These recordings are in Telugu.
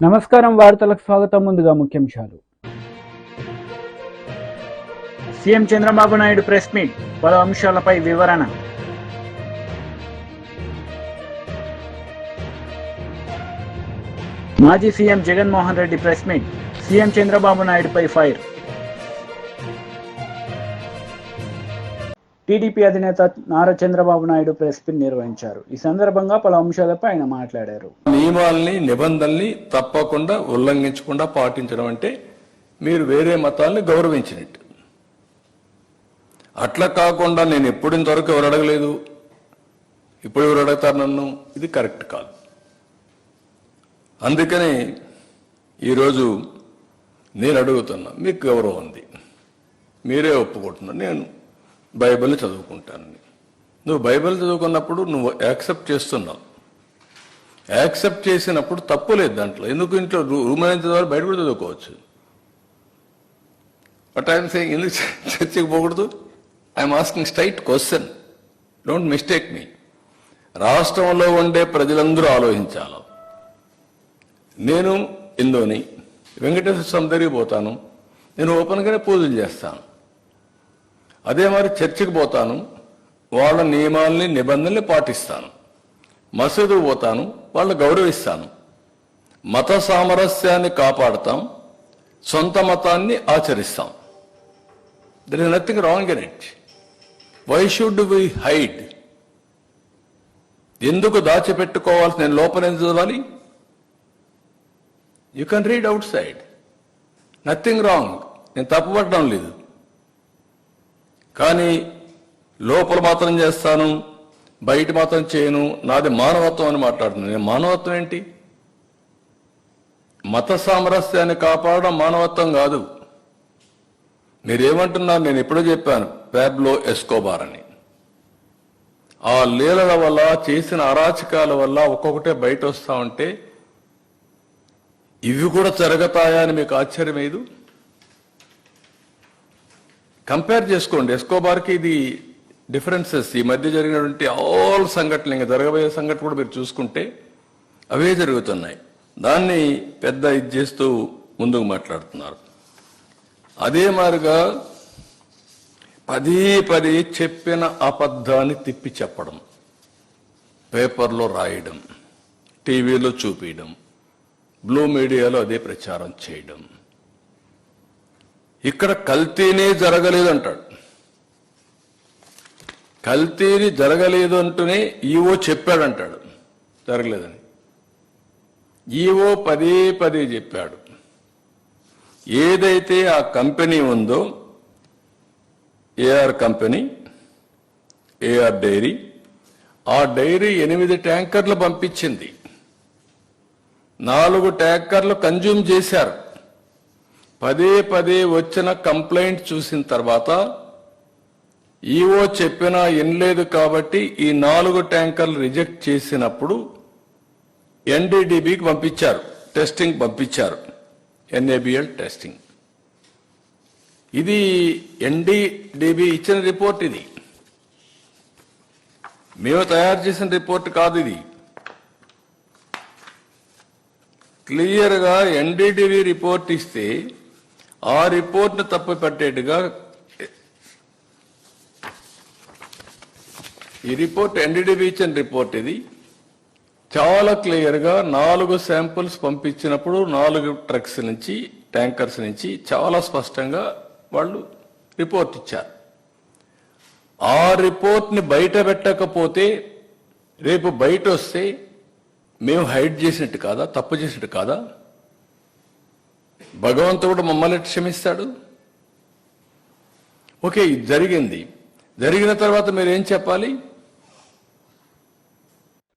నమస్కారం వార్తలకు స్వాగతం. ముందుగా ముఖ్యాంశాలు. CM Chandrababu Naidu press meet, పలు అంశాలపై వివరణ. మాజీ CM Jaganmohan Reddy press meet, CM Chandrababu నాయుడుపై ఫైర్. టీడీపీ అధినేత నారా చంద్రబాబు నాయుడు ప్రెస్ మీట్ నిర్వహించారు. ఈ సందర్భంగా పలు అంశాలపై ఆయన మాట్లాడారు. నియమాల్ని నిబంధనల్ని తప్పకుండా ఉల్లంఘించకుండా పాటించడం అంటే మీరు వేరే మతాల్ని గౌరవించినట్టు. అట్లా కాకుండా నేను ఎప్పుడు ఇంతవరకు ఎవరు అడగలేదు, ఇప్పుడు ఎవరు అడుగుతారు నన్ను, ఇది కరెక్ట్ కాదు. అందుకని ఈరోజు నేను అడుగుతున్నా, మీకు గౌరవం ఉంది, మీరే ఒప్పుకుంటున్నా, నేను బైబిల్ చదువుకుంటానని. నువ్వు బైబిల్ చదువుకున్నప్పుడు నువ్వు యాక్సెప్ట్ చేస్తున్నావు. యాక్సెప్ట్ చేసినప్పుడు తప్పు లేదు దాంట్లో. ఎందుకు ఇంట్లో రూమ్ అయిన చదవాలి, బయట కూడా చదువుకోవచ్చు. బట్ ఐఎమ్ సేయింగ్ ఎందుకు చర్చకి పోకూడదు? I'm asking straight question, don't mistake me. రాష్ట్రంలో ఉండే ప్రజలందరూ ఆలోచించాలి. నేను హిందూని, వెంకటేశ్వర స్వామి దగ్గరికి పోతాను, నేను ఓపెన్గానే పూజలు చేస్తాను. అదే మరి చర్చికి పోతాను, వాళ్ళ నియమాల్ని నిబంధనల్ని పాటిస్తాను. మసీదుకు పోతాను, వాళ్ళని గౌరవిస్తాను. మత సామరస్యాన్ని కాపాడుతాం, సొంత మతాన్ని ఆచరిస్తాం. There is nothing wrong in it. Why should we hide? ఎందుకు దాచిపెట్టుకోవాల్సి? నేను లోపల ఎందుకు చదవాలి? You can read outside, nothing wrong. నేను తప్పుపడడం లేదు. కానీ లోపల మాత్రం చేస్తాను, బయట మాత్రం చేయను, నాది మానవత్వం అని మాట్లాడుతున్నాను. నేను మానవత్వం ఏంటి? మత సామరస్యాన్ని కాపాడడం మానవత్వం కాదు. మీరేమంటున్నారు? నేను ఎప్పుడో చెప్పాను, పాబ్లో ఎస్కోబార్ అని. ఆ లీలల వల్ల, చేసిన అరాచకాల వల్ల ఒక్కొక్కటే బయట వస్తా ఉంటే ఇవి కూడా జరుగుతాయా అని మీకు ఆశ్చర్యం లేదు? కంపేర్ చేసుకోండి. ఎస్కోబార్కి ఇది డిఫరెన్సెస్. ఈ మధ్య జరిగినటువంటి ఆల్ సంఘటనలు, ఇంకా జరగబోయే సంఘటన కూడా మీరు చూసుకుంటే అవే జరుగుతున్నాయి. దాన్ని పెద్ద ఇది చేస్తూ ముందుకు మాట్లాడుతున్నారు. అదే మాదిరిగా పదే చెప్పిన అబద్ధాన్ని తిప్పి చెప్పడం, పేపర్లో రాయడం, టీవీలో చూపించడం, బ్లూ మీడియాలో అదే ప్రచారం చేయడం. ఇక్కడ కల్తీనే జరగలేదు అంటాడు. కల్తీని జరగలేదు అంటూనే ఈవో చెప్పాడంటాడు జరగలేదని. ఈవో పదే చెప్పాడు. ఏదైతే ఆ కంపెనీ ఉందో, ఏఆర్ కంపెనీ, ఏఆర్ డైరీ, ఆ డైరీ 8 ట్యాంకర్లు పంపించింది. 4 ట్యాంకర్లు కన్జ్యూమ్ చేశారు. పదే వచ్చిన కంప్లైంట్ చూసిన తర్వాత ఈవో చెప్పినా వినలేదు కాబట్టి ఈ 4 ట్యాంకర్లు రిజెక్ట్ చేసినప్పుడు ఎన్డీడీబీకి పంపించారు, టెస్టింగ్ పంపించారు, ఎన్ఏబిఎల్ టెస్టింగ్. ఇది ఎన్డీడీబీ ఇచ్చిన రిపోర్ట్. ఇది మేము తయారు చేసిన రిపోర్ట్ కాదు. ఇది క్లియర్గా ఎన్డీడీబీ రిపోర్ట్ ఇస్తే ఆ రిపోర్ట్ను తప్పు పెట్టేట్టుగా ఈ రిపోర్ట్ ఎన్డీడీబీ ఇచ్చిన రిపోర్ట్. ఇది చాలా క్లియర్గా 4 శాంపుల్స్ పంపించినప్పుడు 4 ట్రక్స్ నుంచి, ట్యాంకర్స్ నుంచి చాలా స్పష్టంగా వాళ్ళు రిపోర్ట్ ఇచ్చారు. ఆ రిపోర్ట్ని బయట పెట్టకపోతే రేపు బయట వస్తే మేము హైడ్ చేసినట్టు కాదా, తప్పు చేసినట్టు కాదా? భగవంతుడు మమ్మల్ని క్షమిస్తాడు. ఓకే, ఇది జరిగింది. జరిగిన తర్వాత మీరు ఏం చెప్పాలి?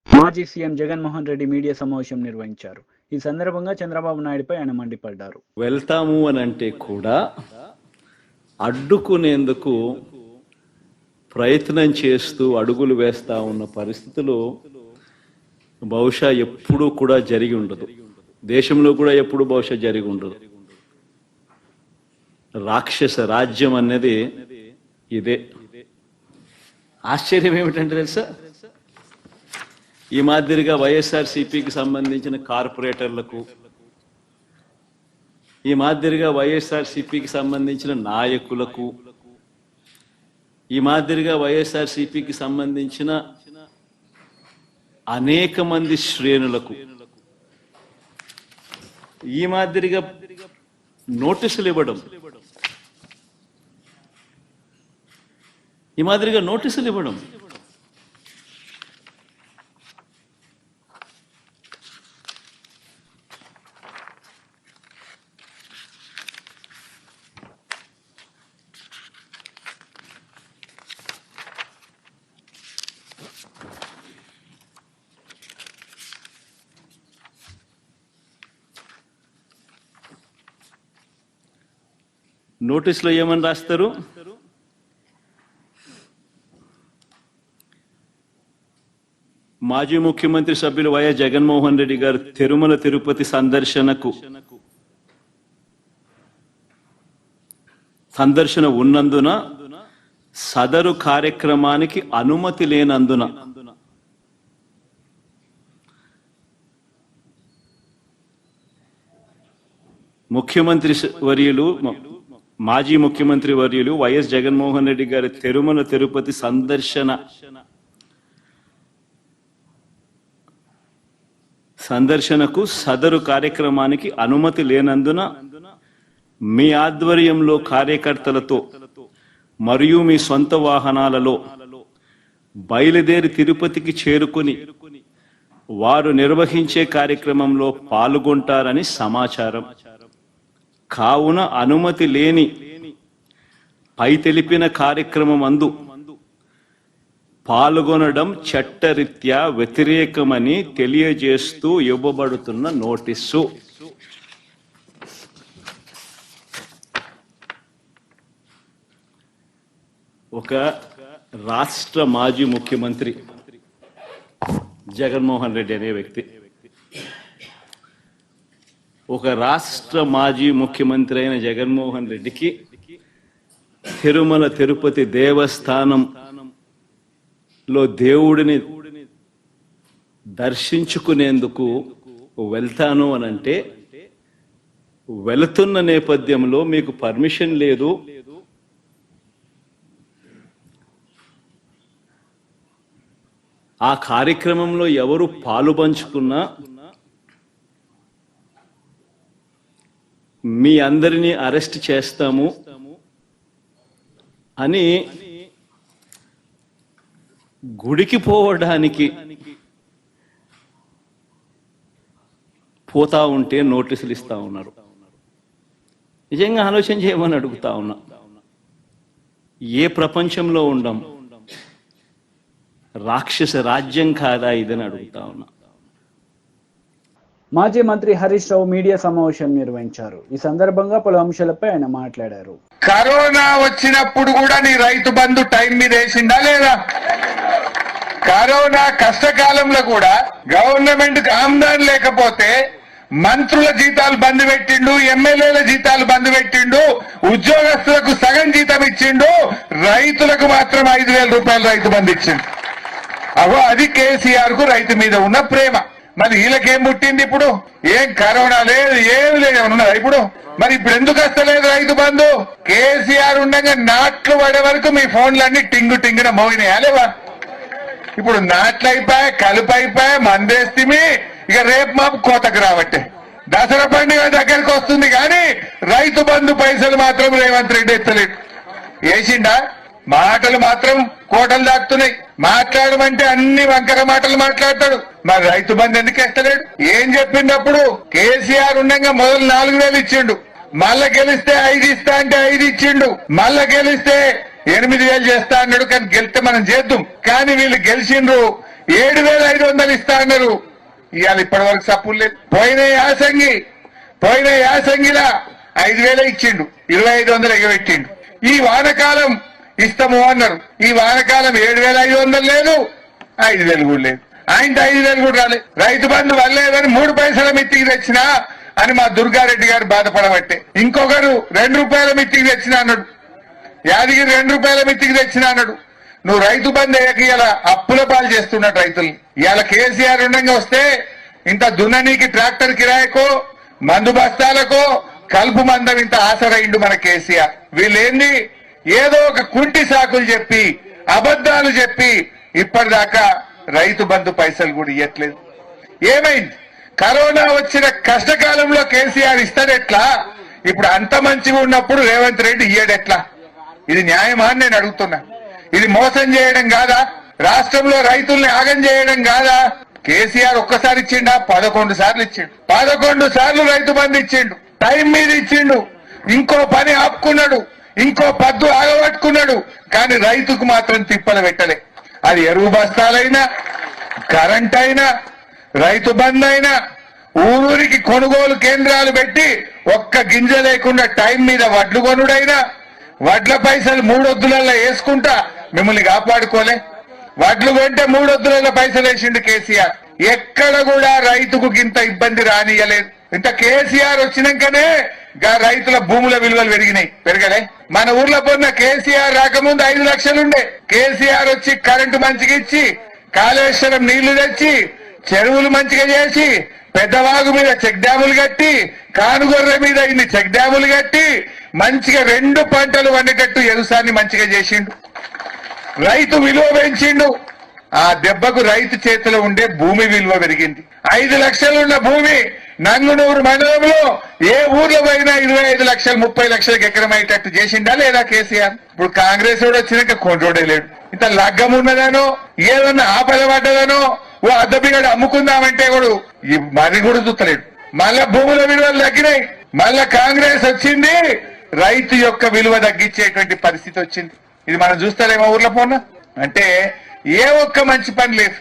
మాజీ సీఎం జగన్మోహన్ రెడ్డి మీడియా సమావేశం నిర్వహించారు. ఈ సందర్భంగా చంద్రబాబు నాయుడుపై ఆయన మండిపడ్డారు. వెళ్తాము అని అంటే కూడా అడ్డుకునేందుకు ప్రయత్నం చేస్తూ అడుగులు వేస్తా ఉన్న పరిస్థితులు బహుశా ఎప్పుడూ కూడా జరిగి ఉండదు. దేశంలో కూడా ఎప్పుడు బహుశా జరిగి ఉండదు. రాక్షస రాజ్యం అనేది ఇదే. ఆశ్చర్యం ఏమిటంటే తెలుసా, ఈ మాదిరిగా వైఎస్ఆర్సీపీకి సంబంధించిన కార్పొరేటర్లకు ఈ మాదిరిగా వైఎస్ఆర్సీపీకి సంబంధించిన నాయకులకు, ఈ మాదిరిగా వైఎస్ఆర్సీపీకి సంబంధించిన అనేక మంది శ్రేణులకు ఈ మాదిరిగా నోటీసులు ఇవ్వడం, నోటీసులో ఏమని రాస్తారు? మాజీ ముఖ్యమంత్రి సభ్యులు వైఎస్ జగన్మోహన్ రెడ్డి గారు తిరుమల తిరుపతి సందర్శన ఉన్నందున సదరు కార్యక్రమానికి అనుమతి లేనందున మాజీ ముఖ్యమంత్రి వర్యులు వైఎస్ జగన్మోహన్ రెడ్డి గారి తిరుమల తిరుపతి సందర్శనకు సదరు కార్యక్రమానికి అనుమతి లేనందున మీ ఆధ్వర్యంలో కార్యకర్తలతో మరియు మీ సొంత వాహనాలలో బయలుదేరి తిరుపతికి చేరుకుని వారు నిర్వహించే కార్యక్రమంలో పాల్గొంటారని సమాచారం. కావున అనుమతి లేని పై తెలిపిన కార్యక్రమం అందు పాల్గొనడం చట్టరీత్యా వ్యతిరేకమని తెలియజేస్తూ ఇవ్వబడుతున్న నోటీసు. ఒక రాష్ట్ర మాజీ ముఖ్యమంత్రి జగన్మోహన్ రెడ్డి అనే వ్యక్తి, ఒక రాష్ట్ర మాజీ ముఖ్యమంత్రి అయిన జగన్మోహన్ రెడ్డికి తిరుమల తిరుపతి దేవస్థానంలో దేవుడిని దర్శించుకునేందుకు వెళ్తాను అనంటే, వెళుతున్న నేపథ్యంలో మీకు పర్మిషన్ లేదు, ఆ కార్యక్రమంలో ఎవరు పాలుపంచుకున్నా మీ అందరినీ అరెస్ట్ చేస్తాము అని గుడికి పోవడానికి పోతా ఉంటే నోటీసులు ఇస్తా ఉన్నారు. నిజంగా ఆలోచన చేయమని అడుగుతా ఉన్నా. ఏ ప్రపంచంలో ఉండం? రాక్షస రాజ్యం కాదా ఇదని అడుగుతా ఉన్నా. మాజీ మంత్రి హరీష్ రావు మీడియా సమావేశం నిర్వహించారు. ఈ సందర్భంగా పలు అంశాలపై ఆయన మాట్లాడారు. కరోనా వచ్చినప్పుడు కూడా నీ రైతు బంధు టైం మీద వేసిందా లేదా? కరోనా కష్టకాలంలో కూడా గవర్నమెంట్ కి ఆమ్దాన్ లేకపోతే మంత్రుల జీతాలు బంద్ పెట్టిండు, ఎమ్మెల్యేల జీతాలు బంద్ పెట్టిండు, ఉద్యోగస్తులకు సగం జీతం ఇచ్చిండు, రైతులకు మాత్రం 5,000 రూపాయలు రైతు బంధు ఇచ్చిండు. అగో అది కేసీఆర్ కు రైతు మీద ఉన్న ప్రేమ. మరి వీళ్ళకేం పుట్టింది ఇప్పుడు? ఏం కరోనా లేదు, ఏమి లేదు, ఉన్నదా ఇప్పుడు? మరి ఇప్పుడు ఎందుకు వస్తలేదు రైతు బంధు? కేసీఆర్ ఉండగా నాట్లు పడే వరకు మీ ఫోన్లన్నీ టింగు టింగున మోగినాయా లేవా? ఇప్పుడు నాట్లు అయిపోయా, కలుపు అయిపోయా, మందేస్తిమి. ఇక రేపు మాపు కోతకు రాబట్టే దసరా పండుగ దగ్గరికి వస్తుంది, కానీ రైతు బంధు పైసలు మాత్రం రేవంత్ రెడ్డి ఎత్తలేడు. వేసిండా? మాటలు మాత్రం కోటలు దాక్కుతున్నాయి. మాట్లాడమంటే అన్ని వంకర మాటలు మాట్లాడతాడు. మరి రైతు బంధు ఎందుకు ఎత్తలేడు? ఏం చెప్పిండప్పుడు? కేసీఆర్ ఉండగా మొదలు 4,000 ఇచ్చిండు, మళ్ళా గెలిస్తే 5 ఇస్తా అంటే 5 ఇచ్చిండు, మళ్ళా గెలిస్తే 8,000 చేస్తా అన్నాడు. కానీ గెలిస్తే మనం చేద్దాం. కానీ వీళ్ళు గెలిచిండ్రు 7,500 ఇస్తా అన్నారు. ఇవాళ ఇప్పటి వరకు సప్పులు లేదు. పోయిన యాసంగిలా 5,000 ఇచ్చిండు, 2,500 ఎగబెట్టిండు. ఈ వానకాలం ఇస్తాము అన్నారు. ఈ వానకాలం 7,500 లేదు, 5,000 కూడా లేదు. ఆయన 5,000 కూడా రాలేదు. రైతు బంధు వల్లేదని 3 పైసల మిత్తికి తెచ్చినా అని మా దుర్గారెడ్డి గారు బాధపడబట్టే. ఇంకొకరు 2 రూపాయల మిత్తికి తెచ్చినా అన్నాడు. యాదగిరి 2 రూపాయల మిత్తికి తెచ్చినా అన్నాడు. నువ్వు రైతు బంధు ఇలా అప్పుల పాలు చేస్తున్నట్టు రైతుల్ని. ఇవాళ కేసీఆర్ ఉండగా వస్తే ఇంత దున్ననీకి ట్రాక్టర్ కిరాయకో, మందు బస్తాలకో, కలుపు మందం ఇంత ఆసరైండు మన కేసీఆర్. వీళ్ళేంది ఏదో ఒక కుంటి సాకులు చెప్పి అబద్ధాలు చెప్పి ఇప్పటిదాకా రైతు బంధు పైసలు కూడా ఇవ్వట్లేదు. ఏమైంది? కరోనా వచ్చిన కష్టకాలంలో కేసీఆర్ ఇస్తాడెట్లా? ఇప్పుడు అంత మంచిగా ఉన్నప్పుడు రేవంత్ రెడ్డి ఇయ్యడెట్లా? ఇది న్యాయమా అని నేను అడుగుతున్నా. ఇది మోసం చేయడం కాదా? రాష్ట్రంలో రైతుల్ని ఆగం చేయడం కాదా? కేసీఆర్ ఒక్కసారి ఇచ్చిండా? 11 సార్లు ఇచ్చిండు. 11 సార్లు రైతు బంధు ఇచ్చిండు. టైం మీద ఇచ్చిండు. ఇంకో పని ఆపుకున్నాడు, ఇంకో పద్దు ఆగబట్టుకున్నాడు. కానీ రైతుకు మాత్రం తిప్పలు పెట్టలే. అది ఎరువు బస్తాలైనా, కరెంట్ అయినా, రైతు బంధు అయినా, ఊరికి కొనుగోలు కేంద్రాలు పెట్టి ఒక్క గింజ లేకుండా టైం మీద వడ్లు కొనుడైనా, వడ్ల పైసలు 3 వద్దులలో వేసుకుంటా మిమ్మల్ని కాపాడుకోలే. వడ్లు కొంటే 3 వద్దులలో పైసలు వేసిండు కేసీఆర్. ఎక్కడ కూడా రైతుకు ఇంత ఇబ్బంది రానియలేదు. ఇంత కేసీఆర్ వచ్చినాకనే రైతుల భూముల విలువలు పెరగలే. మన ఊర్లో పోయిన కేసీఆర్ రాకముందు 5 లక్షలుండే. కేసీఆర్ వచ్చి కరెంటు మంచిగా ఇచ్చి, కాళేశ్వరం నీళ్లు తెచ్చి, చెరువులు మంచిగా చేసి, పెద్దవాగు మీద చెక్ డ్యాములు కట్టి, కానుగొర్రె మీద ఇన్ని చెక్ డ్యాములు కట్టి మంచిగా 2 పంటలు వండేటట్టు వ్యవసాయాన్ని మంచిగా చేసిండు. రైతు విలువ పెంచిండు. ఆ దెబ్బకు రైతు చేతిలో ఉండే భూమి విలువ పెరిగింది. 5 లక్షలున్న భూమి నంగునూరు మండలంలో ఏ ఊర్లో పోయినా 25 లక్షలు 30 లక్షలకు ఎకరం అయ్యేటట్టు చేసిండా లేదా కేసీఆర్? ఇప్పుడు కాంగ్రెస్ వాడు వచ్చినాక కొండ్రోడే లేడు. ఇంత లగ్గం ఉన్నదనో, ఏదన్నా ఆపద పడ్డదనో, ఓ అద్దెపిగడు అమ్ముకుందామంటే కూడా మరి కూడా చూస్తలేడు. మళ్ళా భూముల విలువలు తగ్గినాయి. మళ్ళా కాంగ్రెస్ వచ్చింది, రైతు యొక్క విలువ తగ్గించేటువంటి పరిస్థితి వచ్చింది. ఇది మనం చూస్తారేమో ఊర్లో పోనా అంటే ఏ ఒక్క మంచి పని లేదు.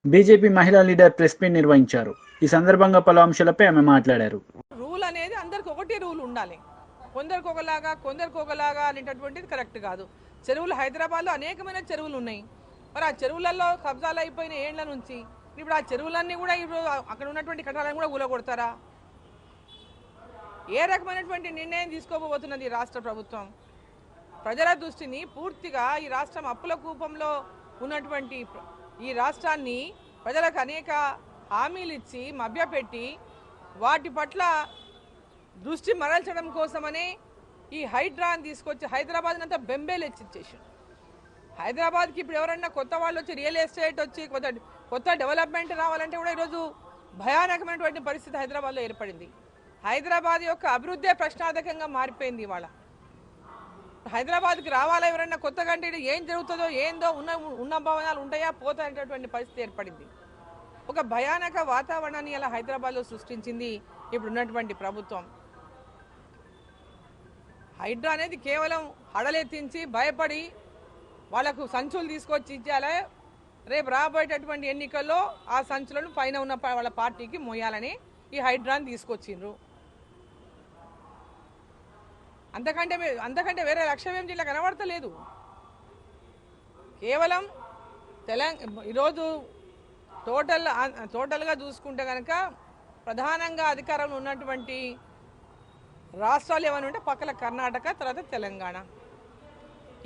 బీజేపీ మహిళా లీడర్ ప్రెస్ మీట్ నిర్వహించారు. ఈ సందర్భంగా పలు అంశాలపై ఆమె మాట్లాడారు. రూల్ అనేది అందరికి ఒకటే రూల్ ఉండాలి. కొందరికి ఒకలాగా అనేటటువంటిది కరెక్ట్ కాదు. చెరువులు హైదరాబాద్లో అనేకమైన చెరువులు ఉన్నాయి. మరి ఆ చెరువులలో కబ్జాలు అయిపోయిన ఏండ్ల నుంచి ఇప్పుడు ఆ చెరువులన్నీ కూడా ఇప్పుడు అక్కడ ఉన్నటువంటి కట్టాలను కూడా ఊలగొడతారా? ఏ రకమైనటువంటి నిర్ణయం తీసుకోబోతున్నది రాష్ట్ర ప్రభుత్వం? ప్రజల దృష్టిని పూర్తిగా ఈ రాష్ట్రం అప్పుల కూపంలో ఉన్నటువంటి ఈ రాష్ట్రాన్ని ప్రజలకు అనేక హామీలు ఇచ్చి మభ్యపెట్టి వాటి పట్ల దృష్టి మరల్చడం కోసమనే ఈ హైడ్రాని తీసుకొచ్చి హైదరాబాద్ అంతా బెంబేలు ఎచ్చిచ్చేసాడు. హైదరాబాద్కి ఇప్పుడు ఎవరన్నా కొత్త వాళ్ళు వచ్చి రియల్ ఎస్టేట్ వచ్చి కొత్త డెవలప్మెంట్ రావాలంటే కూడా ఈరోజు భయానకమైనటువంటి పరిస్థితి హైదరాబాద్లో ఏర్పడింది. హైదరాబాద్ యొక్క అభివృద్ధి ప్రశ్నార్థకంగా మారిపోయింది. ఇవాళ హైదరాబాద్కి రావాలా ఎవరన్నా కొత్తగా అంటే ఏం జరుగుతుందో ఏందో ఉన్న భవనాలు ఉంటాయా పోతాయనేటటువంటి పరిస్థితి ఏర్పడింది. ఒక భయానక వాతావరణాన్ని ఇలా హైదరాబాద్లో సృష్టించింది ఇప్పుడున్నటువంటి ప్రభుత్వం. హైడ్రా అనేది కేవలం హడలెత్తించి భయపడి వాళ్ళకు సంచులు తీసుకొచ్చి ఇచ్చేయాలి, రేపు రాబోయేటటువంటి ఎన్నికల్లో ఆ సంచులను పైన ఉన్న వాళ్ళ పార్టీకి మోయాలని ఈ హైడ్రాని తీసుకొచ్చిండ్రు. అంతకంటే వేరే లక్ష్యం ఏం జిల్లా కనబడతలేదు. కేవలం ఈరోజు టోటల్గా చూసుకుంటే కనుక ప్రధానంగా అధికారంలో ఉన్నటువంటి రాష్ట్రాలు ఏమైనా ఉంటే పక్కన కర్ణాటక, తర్వాత తెలంగాణ.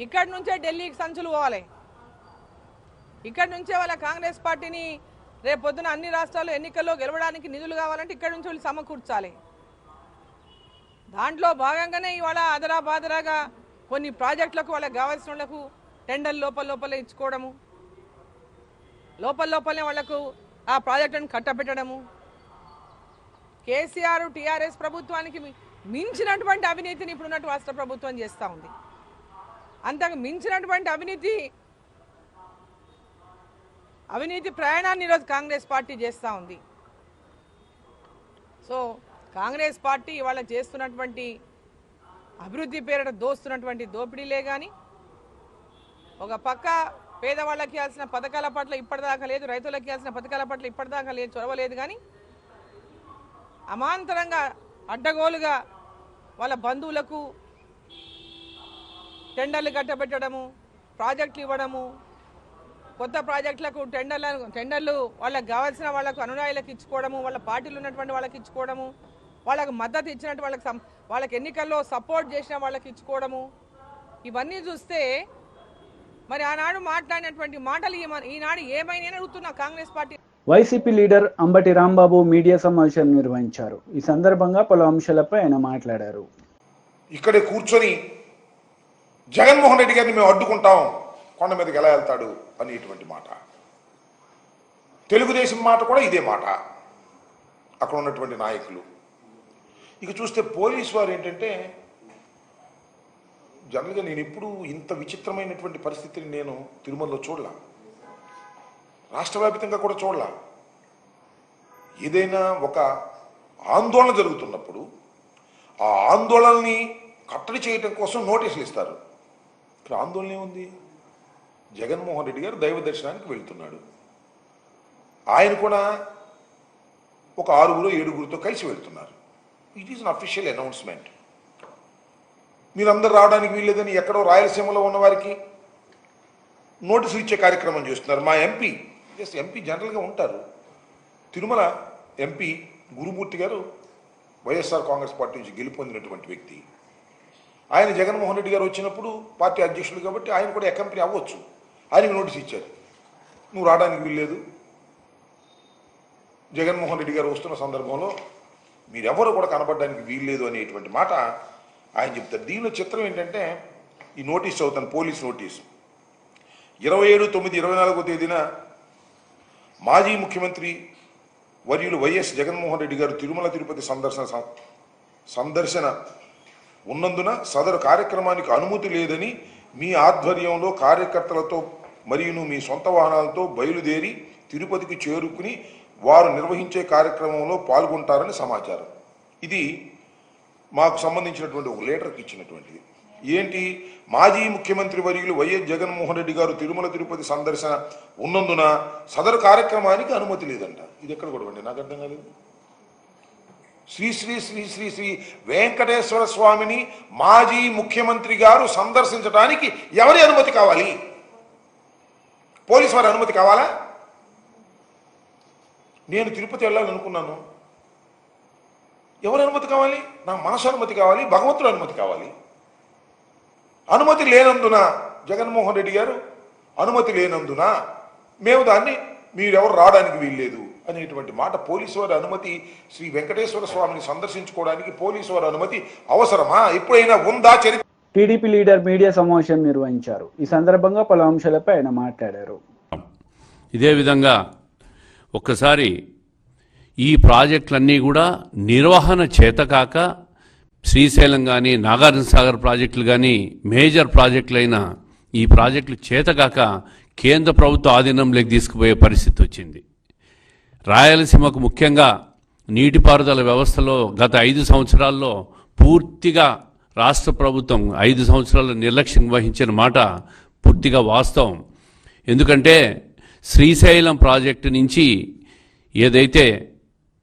ఇక్కడి నుంచే ఢిల్లీకి సంచులు పోవాలి. ఇక్కడి నుంచే వాళ్ళ కాంగ్రెస్ పార్టీని రేపు పొద్దున అన్ని రాష్ట్రాల్లో ఎన్నికల్లో గెలవడానికి నిధులు కావాలంటే ఇక్కడి నుంచి వాళ్ళు సమకూర్చాలి. దాంట్లో భాగంగానే ఇవాళ అదరాబాదరాగా కొన్ని ప్రాజెక్టులకు వాళ్ళకి కావాల్సిన వాళ్ళకు టెండర్ లోపలే ఇచ్చుకోవడము, లోపలనే వాళ్లకు ఆ ప్రాజెక్టులను కట్టబెట్టడము. కేసీఆర్ టీఆర్ఎస్ ప్రభుత్వానికి మించినటువంటి అవినీతిని ఇప్పుడున్నట్టు రాష్ట్ర ప్రభుత్వం చేస్తూ ఉంది. అంతకు మించినటువంటి అవినీతి ప్రయాణాన్ని ఈరోజు కాంగ్రెస్ పార్టీ చేస్తూ ఉంది. సో కాంగ్రెస్ పార్టీ ఇవాళ చేస్తున్నటువంటి అభివృద్ధి పేరిట దోస్తున్నటువంటి దోపిడీలే కానీ ఒక పక్క పేదవాళ్ళకి ఇవ్వాల్సిన పథకాల పట్ల ఇప్పటిదాకా లేదు, రైతులకు ఇవ్వాల్సిన పథకాల పట్ల ఇప్పటిదాకా లేదు, చొరవలేదు. కానీ అమాంతరంగా అడ్డగోలుగా వాళ్ళ బంధువులకు టెండర్లు కట్టబెట్టడము, ప్రాజెక్టులు ఇవ్వడము, కొత్త ప్రాజెక్టులకు టెండర్లు వాళ్ళకి కావాల్సిన వాళ్ళకు అనునాయులకు ఇచ్చుకోవడము, వాళ్ళ పార్టీలు ఉన్నటువంటి వాళ్ళకి ఇచ్చుకోవడము, వాళ్ళకు మద్దతు ఇచ్చినట్టు వాళ్ళకి ఎన్నికల్లో సపోర్ట్ చేసిన వాళ్ళకి ఇచ్చుకోవడము. ఇవన్నీ చూస్తే మరి ఆనాడు మాట్లాడినటువంటి మాటలు ఈనాడు ఏమైనా అడుగుతున్నా Congress party. YCP leader Ambati Rambabu media సమావేశం నిర్వహించారు. ఈ సందర్భంగా పలు అంశాలపై ఆయన మాట్లాడారు. ఇక్కడే కూర్చొని జగన్మోహన్ రెడ్డి గారిని మేము అడ్డుకుంటాం, కొండ మీదకి ఎలా వెళ్తాడు అనేటువంటి మాట. తెలుగుదేశం మాట కూడా ఇదే మాట, అక్కడ ఉన్నటువంటి నాయకులు. ఇక చూస్తే పోలీసు వారు ఏంటంటే, జనరల్గా నేను ఎప్పుడు ఇంత విచిత్రమైనటువంటి పరిస్థితిని నేను తిరుమలలో చూడలా, రాష్ట్ర వ్యాప్తంగా కూడా చూడలా. ఏదైనా ఒక ఆందోళన జరుగుతున్నప్పుడు ఆ ఆందోళనని కట్టడి చేయడం కోసం నోటీసులు ఇస్తారు. ఇక్కడ ఆందోళన ఏముంది? జగన్మోహన్ రెడ్డి గారు దైవ దర్శనానికి వెళ్తున్నాడు. ఆయన కూడా ఒక 6-7 కలిసి వెళ్తున్నారు. It is an official announcement. మీరందరూ రావడానికి వీల్లేదని ఎక్కడో రాయలసీమలో ఉన్న వారికి నోటీసులు ఇచ్చే కార్యక్రమం చేస్తున్నారు. మా ఎంపీ జనరల్గా ఉంటారు, తిరుమల ఎంపీ గురుమూర్తి గారు వైఎస్ఆర్ కాంగ్రెస్ పార్టీ నుంచి గెలుపొందినటువంటి వ్యక్తి. ఆయన జగన్మోహన్ రెడ్డి గారు వచ్చినప్పుడు పార్టీ అధ్యక్షులు కాబట్టి ఆయన కూడా అకంపెనీ అవ్వచ్చు. ఆయనకు నోటీస్ ఇచ్చారు, నువ్వు రావడానికి వీల్లేదు, జగన్మోహన్ రెడ్డి గారు వస్తున్న సందర్భంలో మీరెవరు కూడా కనబడడానికి వీల్లేదు అనేటువంటి మాట ఆయన చెప్తారు. దీనిలో చిత్రం ఏంటంటే, ఈ నోటీస్ చదువుతాను, పోలీస్ నోటీస్. 27/9/24 తేదీన మాజీ ముఖ్యమంత్రి వర్యులు వైఎస్ జగన్మోహన్ రెడ్డి గారు తిరుమల తిరుపతి సందర్శన ఉన్నందున సదరు కార్యక్రమానికి అనుమతి లేదని మీ ఆధ్వర్యంలో కార్యకర్తలతో మరియు మీ సొంత వాహనాలతో బయలుదేరి తిరుపతికి చేరుకుని వారు నిర్వహించే కార్యక్రమంలో పాల్గొంటారని సమాచారం. ఇది మాకు సంబంధించినటువంటి ఒక లెటర్కి ఇచ్చినటువంటిది. ఏంటి? మాజీ ముఖ్యమంత్రి వర్యులు వైఎస్ జగన్మోహన్ రెడ్డి గారు తిరుమల తిరుపతి సందర్శన ఉన్నందున సదరు కార్యక్రమానికి అనుమతి లేదంట. ఇది ఎక్కడ కూడా అండి, నాకు అర్థం కాలేదు. శ్రీ శ్రీ శ్రీ శ్రీ శ్రీ వెంకటేశ్వర స్వామిని మాజీ ముఖ్యమంత్రి గారు సందర్శించడానికి ఎవరి అనుమతి కావాలి? పోలీసు వారి అనుమతి కావాలా? నేను తిరుపతి వెళ్ళాలనుకున్నాను, ఎవరి అనుమతి కావాలి? నా మనసు అనుమతి కావాలి, భగవంతుడు అనుమతి కావాలి. అనుమతి లేనందున జగన్మోహన్ రెడ్డి గారు అనుమతి లేనందున మేము దాన్ని మీరెవరు రావడానికి వీల్లేదు అనేటువంటి మాట. పోలీసు వారి అనుమతి, శ్రీ వెంకటేశ్వర స్వామిని సందర్శించుకోవడానికి పోలీసు వారి అనుమతి అవసరమా? ఎప్పుడైనా ఉందా? టీడీపీ లీడర్ మీడియా సమావేశం నిర్వహించారు. ఈ సందర్భంగా పలు అంశాలపై ఆయన మాట్లాడారు. ఇదే విధంగా ఒక్కసారి ఈ ప్రాజెక్టులన్నీ కూడా నిర్వహణ చేతకాక, శ్రీశైలం కానీ నాగార్జున సాగర్ ప్రాజెక్టులు కానీ మేజర్ ప్రాజెక్టులైన ఈ ప్రాజెక్టులు చేతకాక కేంద్ర ప్రభుత్వ ఆధీనంలోకి తీసుకుపోయే పరిస్థితి వచ్చింది. రాయలసీమకు ముఖ్యంగా నీటిపారుదల వ్యవస్థలో గత 5 సంవత్సరాల్లో పూర్తిగా రాష్ట్ర ప్రభుత్వం 5 సంవత్సరాల నిర్లక్ష్యం వహించిన మాట పూర్తిగా వాస్తవం. ఎందుకంటే శ్రీశైలం ప్రాజెక్టు నుంచి ఏదైతే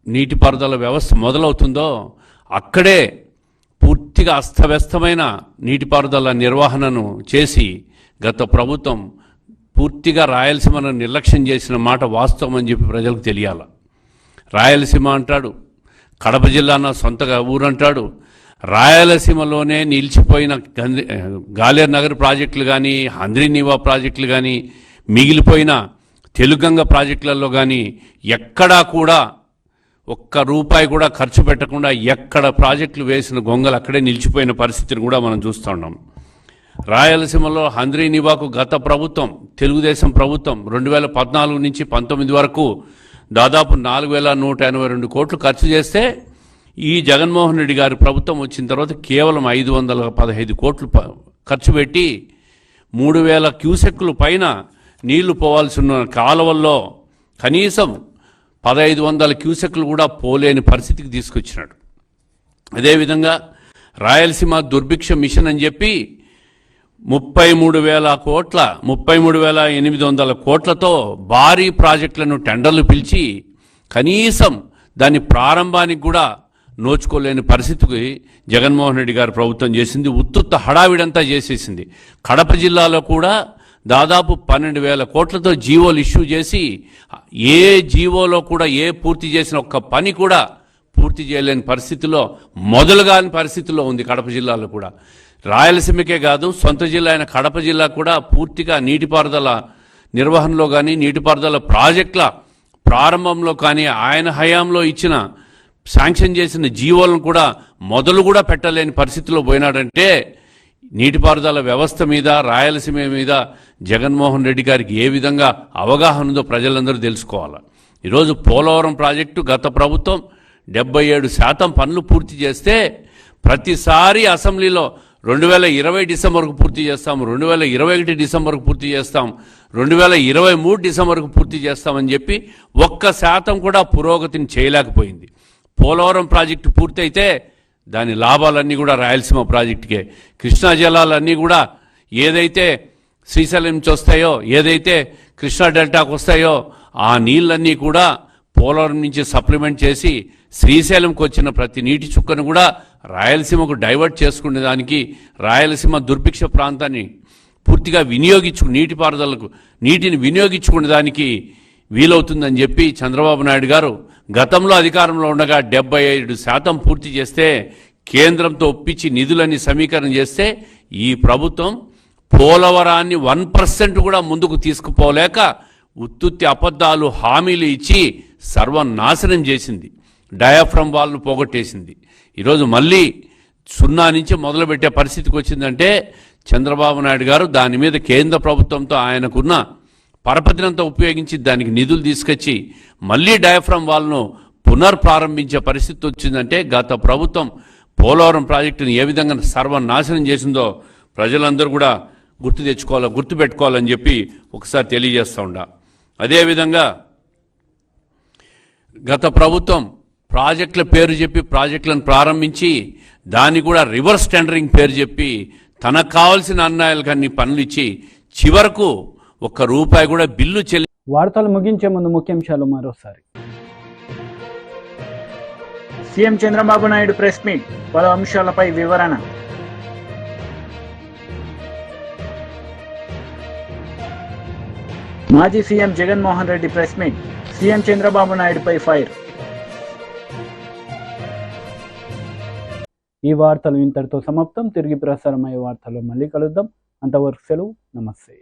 నీటిపారుదల వ్యవస్థ మొదలవుతుందో అక్కడే పూర్తిగా అస్తవ్యస్తమైన నీటిపారుదల నిర్వహణను చేసి గత ప్రభుత్వం పూర్తిగా రాయలసీమను నిర్లక్ష్యం చేసిన మాట వాస్తవం అని చెప్పి ప్రజలకు తెలియాల. రాయలసీమ అంటాడు, కడప జిల్లా నా సొంతగా ఊరంటాడు. రాయలసీమలోనే నిలిచిపోయిన గాలేరు నగర్ ప్రాజెక్టులు కానీ, హంద్రీనీవా ప్రాజెక్టులు కానీ, మిగిలిపోయిన తెలుగంగ ప్రాజెక్టులలో కానీ ఎక్కడా కూడా ఒక్క రూపాయి కూడా ఖర్చు పెట్టకుండా ఎక్కడ ప్రాజెక్టులు వేసిన గొంగలు అక్కడే నిలిచిపోయిన పరిస్థితిని కూడా మనం చూస్తూ ఉన్నాం. రాయలసీమలో హంద్రీనీవాకు గత ప్రభుత్వం, తెలుగుదేశం ప్రభుత్వం 2014 నుంచి 19 వరకు దాదాపు 4,182 కోట్లు ఖర్చు చేస్తే, ఈ జగన్మోహన్ రెడ్డి గారి ప్రభుత్వం వచ్చిన తర్వాత కేవలం 515 కోట్లు ఖర్చు పెట్టి 3,000 క్యూసెక్కులు పైన నీళ్లు పోవాల్సి ఉన్న కాలువల్లో కనీసం 1,500 క్యూసెక్లు కూడా పోలేని పరిస్థితికి తీసుకొచ్చినాడు. అదేవిధంగా రాయలసీమ దుర్భిక్ష మిషన్ అని చెప్పి 33,800 కోట్లతో భారీ ప్రాజెక్టులను టెండర్లు పిలిచి కనీసం దాని ప్రారంభానికి కూడా నోచుకోలేని పరిస్థితికి జగన్మోహన్ రెడ్డి గారి ప్రభుత్వం చేసింది. ఉత్తుత్త హడావిడంతా చేసేసింది. కడప జిల్లాలో కూడా దాదాపు 12,000 కోట్లతో జీవోలు ఇష్యూ చేసి ఏ జీవోలో కూడా ఏ పూర్తి చేసిన ఒక్క పని కూడా పూర్తి చేయలేని పరిస్థితిలో, మొదలుగాని పరిస్థితిలో ఉంది కడప జిల్లాలో కూడా. రాయలసీమకే కాదు, సొంత జిల్లా అయిన కడప జిల్లా కూడా పూర్తిగా నీటిపారుదల నిర్వహణలో కానీ, నీటిపారుదల ప్రాజెక్టుల ప్రారంభంలో కానీ ఆయన హయాంలో ఇచ్చిన శాంక్షన్ చేసిన జీవోలను కూడా మొదలు కూడా పెట్టలేని పరిస్థితిలో పోయినాడంటే నీటిపారుదల వ్యవస్థ మీద రాయలసీమ మీద జగన్మోహన్ రెడ్డి గారికి ఏ విధంగా అవగాహన ఉందో ప్రజలందరూ తెలుసుకోవాలి. ఈరోజు పోలవరం ప్రాజెక్టు గత ప్రభుత్వం 77% పనులు పూర్తి చేస్తే ప్రతిసారి అసెంబ్లీలో 2020 డిసెంబర్కు పూర్తి చేస్తాం, 2021 డిసెంబర్కు పూర్తి చేస్తాం, 2023 డిసెంబర్కు పూర్తి చేస్తామని చెప్పి 1% కూడా పురోగతిని చేయలేకపోయింది. పోలవరం ప్రాజెక్టు పూర్తయితే దాని లాభాలన్నీ కూడా రాయలసీమ ప్రాజెక్టుకే. కృష్ణా జలాలన్నీ కూడా ఏదైతే శ్రీశైలం నుంచి వస్తాయో, ఏదైతే కృష్ణా డెల్టాకు వస్తాయో ఆ నీళ్ళన్నీ కూడా పోలవరం నుంచి సప్లిమెంట్ చేసి శ్రీశైలంకి వచ్చిన ప్రతి నీటి చుక్కను కూడా రాయలసీమకు డైవర్ట్ చేసుకునే దానికి, రాయలసీమ దుర్భిక్ష ప్రాంతాన్ని పూర్తిగా నీటిపారుదలకు నీటిని వినియోగించుకునే దానికి వీలవుతుందని చెప్పి చంద్రబాబు నాయుడు గారు గతంలో అధికారంలో ఉండగా 75% పూర్తి చేస్తే, కేంద్రంతో ఒప్పించి నిధులని సమీకరణ చేస్తే ఈ ప్రభుత్వం పోలవరాన్ని 1% కూడా ముందుకు తీసుకుపోలేక ఉత్తుత్తి అబద్ధాలు హామీలు ఇచ్చి సర్వనాశనం చేసింది. డయాఫ్రమ్ వాల్ను పోగొట్టేసింది. ఈరోజు మళ్ళీ 0 నుంచి మొదలుపెట్టే పరిస్థితికి వచ్చిందంటే చంద్రబాబు నాయుడు గారు దాని మీద కేంద్ర ప్రభుత్వంతో ఆయనకున్న పరపతినంతా ఉపయోగించి దానికి నిధులు తీసుకొచ్చి మళ్ళీ డయాఫ్రమ్ వాల్ను పునర్ప్రారంభించే పరిస్థితి వచ్చిందంటే గత ప్రభుత్వం పోలవరం ప్రాజెక్టును ఏ విధంగా సర్వనాశనం చేసిందో ప్రజలందరూ కూడా గుర్తుపెట్టుకోవాలని చెప్పి ఒకసారి తెలియజేస్తూ ఉండా. అదేవిధంగా గత ప్రభుత్వం ప్రాజెక్టుల పేరు చెప్పి ప్రాజెక్టులను ప్రారంభించి దాన్ని కూడా రివర్స్ టెండరింగ్ పేరు చెప్పి తనకు కావాల్సిన అన్యాయాలకన్నీ పనులు ఇచ్చి చివరకు ₹1 కూడా బిల్లు వార్తలు ముగించే ముందు ముఖ్యాంశాలు మరోసారి. CM Chandrababu Naidu press meet, పలు అంశాలపై వివరణ. మాజీ CM Jaganmohan Reddy press meet, CM Chandrababu నాయుడుపై ఫైర్. ఈ వార్తలు ఇంతటితో సమాప్తం. తిరిగి ప్రసారమయ్యే వార్తల్లో మళ్ళీ కలుద్దాం. అంతవరకు సెలవు. నమస్తే.